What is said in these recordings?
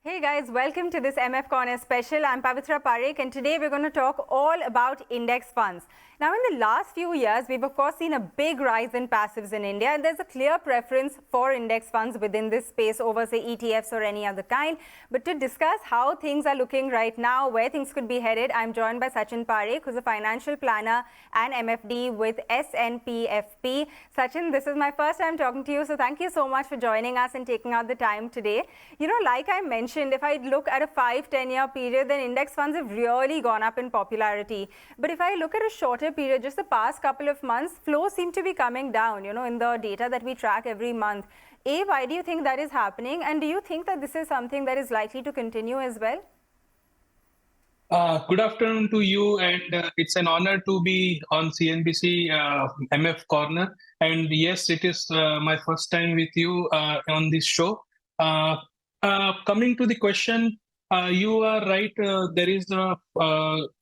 Hey guys, welcome to this MF Corner special. I'm Pavitra Parekh and today we're going to talk all about index funds. Now in the last few years, we've of course seen a big rise in passives in India and there's a clear preference for index funds within this space over say ETFs or any other kind. But to discuss how things are looking right now, where things could be headed, I'm joined by Sachin Parekh, who's a financial planner and MFD with SNPFP. Sachin, this is my first time talking to you, so thank you so much for joining us and taking out the time today. You know, like I mentioned, if I look at a 5-10 year period, then index funds have really gone up in popularity. But if I look at a shorter period, just the past couple of months, flows seem to be coming down, you know, in the data that we track every month. Why do you think that is happening? And do you think that this is something that is likely to continue as well? Good afternoon to you, and it's an honor to be on CNBC MF Corner. And yes, it is my first time with you on this show. Coming to the question, you are right. There is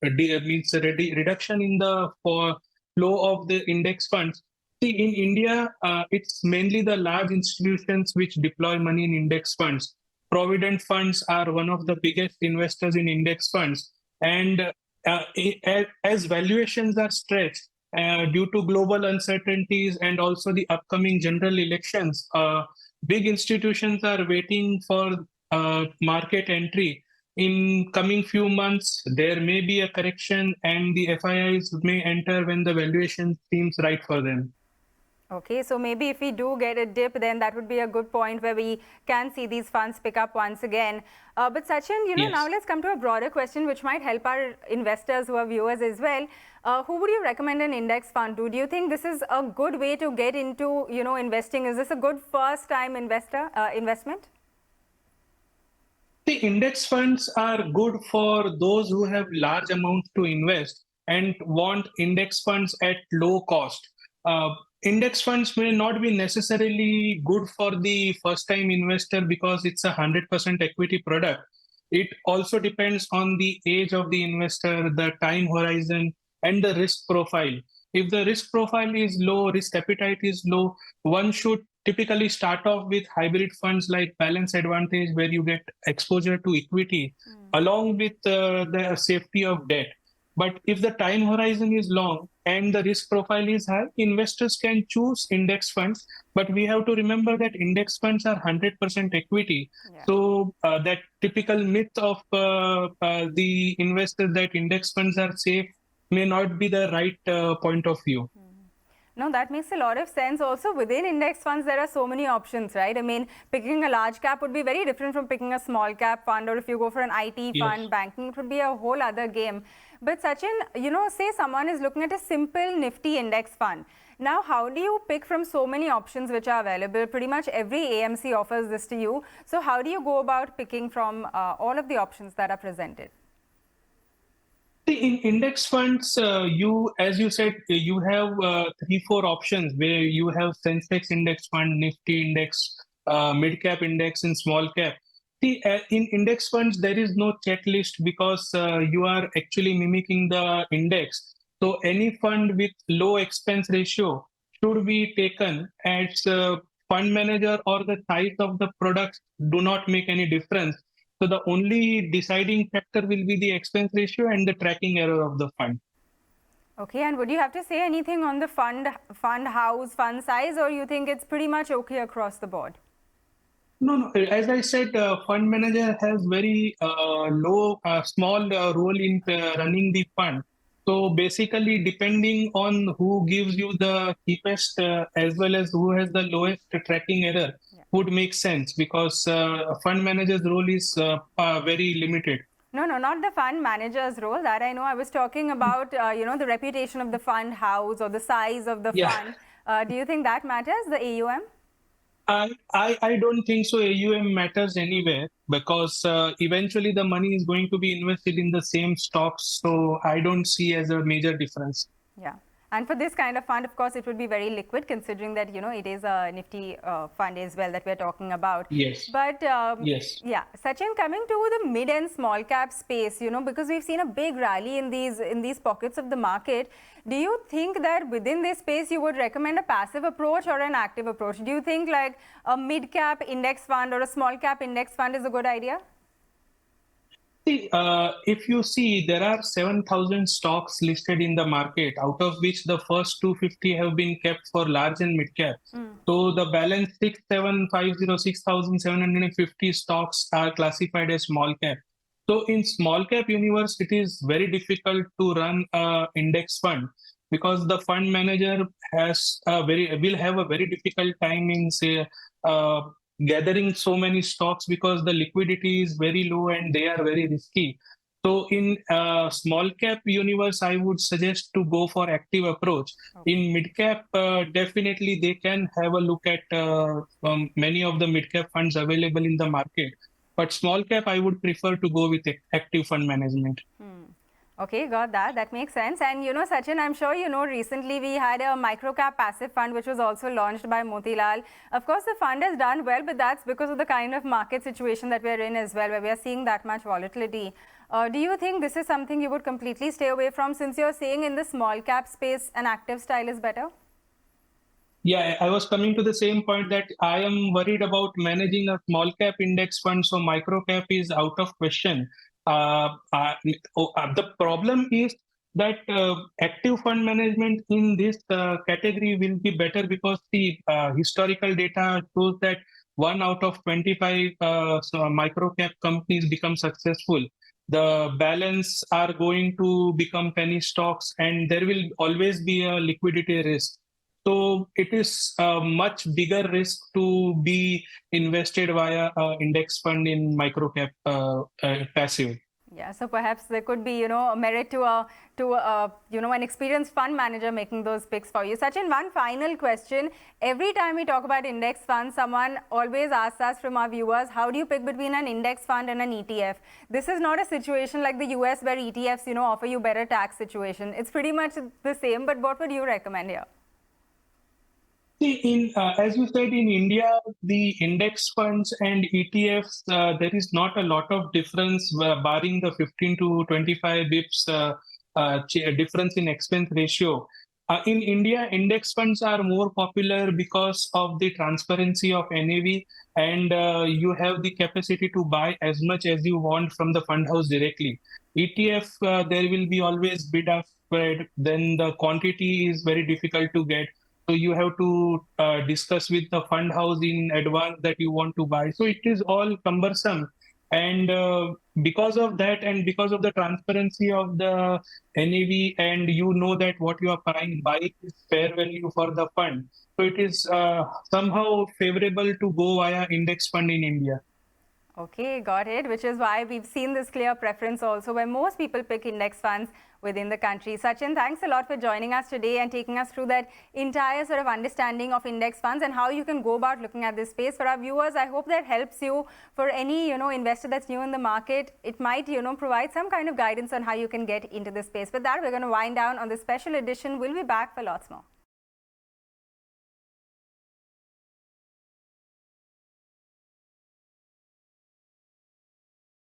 reduction in the flow of the index funds. See, in India, it's mainly the large institutions which deploy money in index funds. Provident funds are one of the biggest investors in index funds. And as valuations are stretched due to global uncertainties and also the upcoming general elections, big institutions are waiting for market entry. In coming few months, there may be a correction and the FIIs may enter when the valuation seems right for them. Okay, so maybe if we do get a dip, then that would be a good point where we can see these funds pick up once again. But Sachin, you know, Yes. now let's come to a broader question which might help our investors who are viewers as well. Who would you recommend an index fund to? Do you think this is a good way to get into, you know, investing? Is this a good first-time investment? The index funds are good for those who have large amounts to invest and want index funds at low cost. Index funds may not be necessarily good for the first time investor because it's a 100% equity product. It also depends on the age of the investor, the time horizon, and the risk profile. If the risk profile is low, risk appetite is low, one should typically start off with hybrid funds like Balance Advantage, where you get exposure to equity along with the safety of debt. But if the time horizon is long and the risk profile is high, investors can choose index funds. But we have to remember that index funds are 100% equity. Yeah. So that typical myth of the investors that index funds are safe may not be the right point of view. No, that makes a lot of sense. Also, within index funds, there are so many options, right? I mean, picking a large cap would be very different from picking a small cap fund, or if you go for an IT fund, Yes. banking, it would be a whole other game. But Sachin, you know, say someone is looking at a simple Nifty index fund. Now, how do you pick from so many options which are available? Pretty much every AMC offers this to you. So how do you go about picking from all of the options that are presented? In index funds, as you said, you have 3, 4 options where you have Sensex index fund, Nifty index, mid cap index, and small cap. See, in index funds, there is no checklist because you are actually mimicking the index. So any fund with low expense ratio should be taken as fund manager or the size of the product do not make any difference. So the only deciding factor will be the expense ratio and the tracking error of the fund. Okay, and would you have to say anything on the fund house, fund size, or you think it's pretty much okay across the board? No. As I said, fund manager has very small role in running the fund. So basically, depending on who gives you the cheapest as well as who has the lowest tracking error, would make sense because fund manager's role is very limited. No, not the fund manager's role. That I know. I was talking about, you know, the reputation of the fund house or the size of the Yeah. fund. Do you think that matters, the AUM? I don't think so. AUM matters anywhere because eventually the money is going to be invested in the same stocks. So I don't see as a major difference. Yeah. And for this kind of fund, of course, it would be very liquid considering that, you know, it is a Nifty fund as well that we're talking about. Yes. But Yes. yeah, Sachin, coming to the mid and small cap space, you know, because we've seen a big rally in these pockets of the market. Do you think that within this space you would recommend a passive approach or an active approach? Do you think like a mid cap index fund or a small cap index fund is a good idea? See, if you see, there are 7,000 stocks listed in the market, out of which the first 250 have been kept for large and mid cap. So the balance 6,750 stocks are classified as small cap. So in small cap universe, it is very difficult to run a index fund because the fund manager will have a very difficult time in say gathering so many stocks because the liquidity is very low and they are very risky. So in small cap universe, I would suggest to go for active approach. In mid cap, definitely they can have a look at many of the mid cap funds available in the market. But small cap, I would prefer to go with active fund management. Okay, got that. That makes sense. And you know, Sachin, I'm sure you know, recently we had a microcap passive fund which was also launched by Motilal. Of course, the fund has done well, but that's because of the kind of market situation that we're in as well, where we are seeing that much volatility. Do you think this is something you would completely stay away from, since you're saying in the small cap space an active style is better? Yeah, I was coming to the same point that I am worried about managing a small cap index fund, so micro cap is out of question. The problem is that active fund management in this category will be better because the historical data shows that 1 out of 25 micro cap companies become successful. The balance are going to become penny stocks, and there will always be a liquidity risk. So it is a much bigger risk to be invested via index fund in microcap passive. Yeah, so perhaps there could be, you know, a merit to you know, an experienced fund manager making those picks for you. Sachin, one final question. Every time we talk about index funds, someone always asks us from our viewers, how do you pick between an index fund and an ETF? This is not a situation like the US where ETFs, you know, offer you better tax situation. It's pretty much the same, but what would you recommend here? See, as you said, in India, the index funds and ETFs, there is not a lot of difference, barring the 15 to 25 bips difference in expense ratio. In India, index funds are more popular because of the transparency of NAV, and you have the capacity to buy as much as you want from the fund house directly. ETF, there will be always bid-ask spread, then the quantity is very difficult to get. So you have to discuss with the fund house in advance that you want to buy. So it is all cumbersome. And because of that, and because of the transparency of the NAV, and you know that what you are buying is fair value for the fund. So it is somehow favorable to go via index fund in India. Okay, got it. Which is why we've seen this clear preference also where most people pick index funds within the country. Sachin, thanks a lot for joining us today and taking us through that entire sort of understanding of index funds and how you can go about looking at this space. For our viewers, I hope that helps you. For any, you know, investor that's new in the market, it might, you know, provide some kind of guidance on how you can get into this space. With that, we're going to wind down on this special edition. We'll be back for lots more.